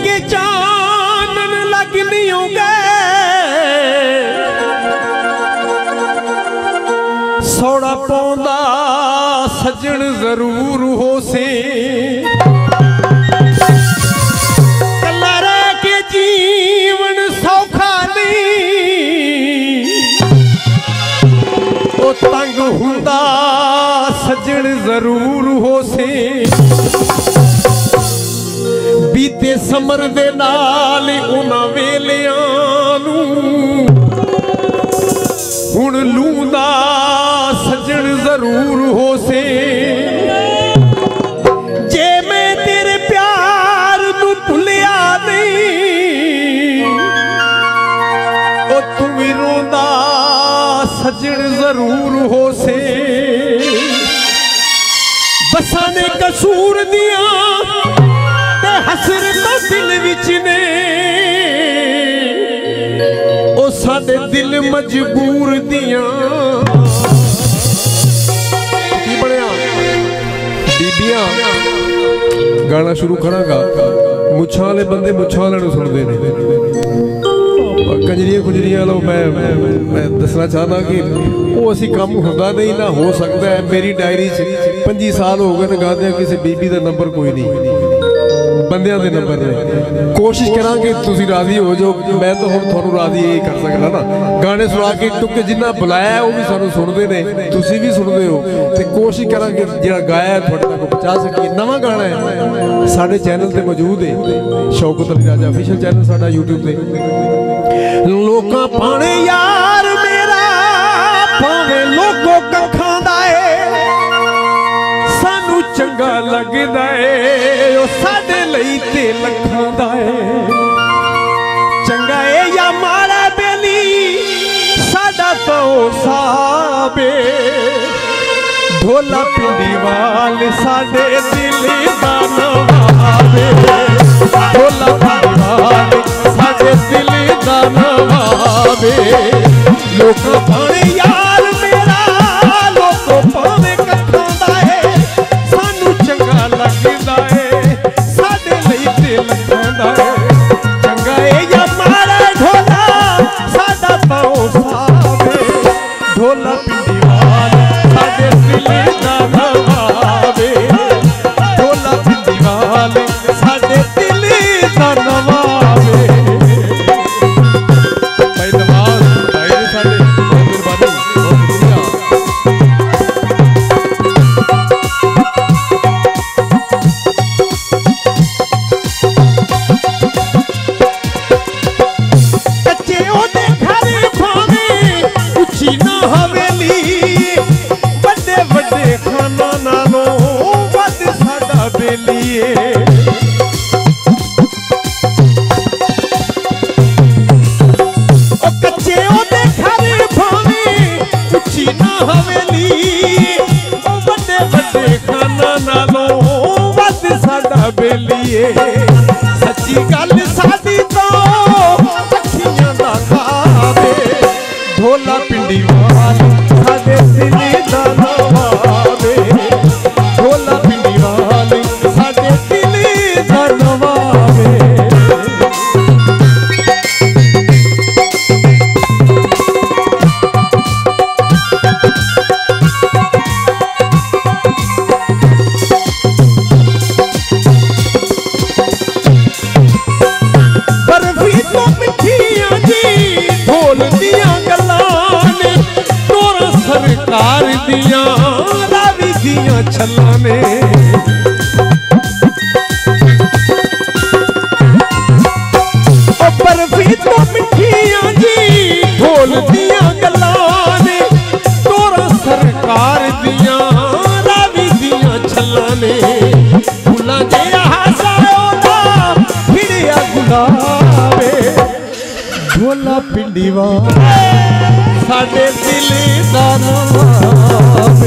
के चानन लगनियों गए सौड़ा पौंदा सजन जरूर हो से कला रह के जीवन सौखा नहीं ओ तंग हुंदा सजन जरूर हो से बीते समर दे नाल उन्हां वेलियां नूं हुण लूंदा सजन जरूर हो से जे मैं तेरे प्यार नूं भुलिया नहीं ओ तू भी रोंदा सजन जरूर हो से बसां ने कसूर दियां हसरत दिल विच ने ओ साडे दिल मजबूर दियां की बनिया बीबियां गाना शुरू करांगा मुछां वाले बंदे मुछां वाले नूं सुनदे ने कंजरियां कुंजरियां लो मैं दसना चाहना कि वो असी काम हुंदा नहीं ना हो सकता है मेरी डायरी च 25 साल हो गए गांदे किसी बीबी का नंबर कोई नहीं बंदियां दे नंबर ने कोशिश करांगे तुसी राजी हो जाओ मैं तो हुण तुहानू राजी यही कर सकदा ना गाने सुना के टुके जिन्ना बुलाया वो भी सानू सुनदे ने तुसी भी सुनदे हो ते कोशिश करांगे जेड़ा गाया तुहाडे तक पहुंचा सकीए नवां गाना है साडे चैनल ते मौजूद है शौकत अली राजा ऑफिशियल चैनल साडा YouTube ते लोकां पाणे यार मेरा भावें लोगों कखां दा है सानू चंगा लगदा है ओ साडे लई ते लखां दा है चंगा है या माड़ा बेली साडा तो साबे ढोला पिंडी वाल साडे दिल दा नवाबे ढोला पिंडी वाल साडे दिल दा नवाबे लोक पाणे यार मेरा लोक पावे कखां दा है सानू चंगा लगदा है साडे लई ते लखां दा है चंगा है या माड़ा ढोला साडा पाओ साबे ढोला पिंडी वाल साडे दिल दा नवाबे ढोला पिंडी वाल साडे दिल दा नवाबे भाई नवाज भाई साडे मेहरबानी बहुत शुक्रिया सच्ची गल साडी तो अखियां दा खावे ढोला पिंडी वाल साडे दिल दा नवाबे ढोला पिंडी वाल साडे दिल दा नवाबे रावी दियां छल्लां ने बर्फी तो मिठियां जी ढोल दियां गल्लां ने तोरा सरकार दियां रावी दियां छल्लां ने फुल्लां जिहा हासाओ दा फिरिया गुलाबे ढोला पिंडी वाल साडे दिल दा नवाबे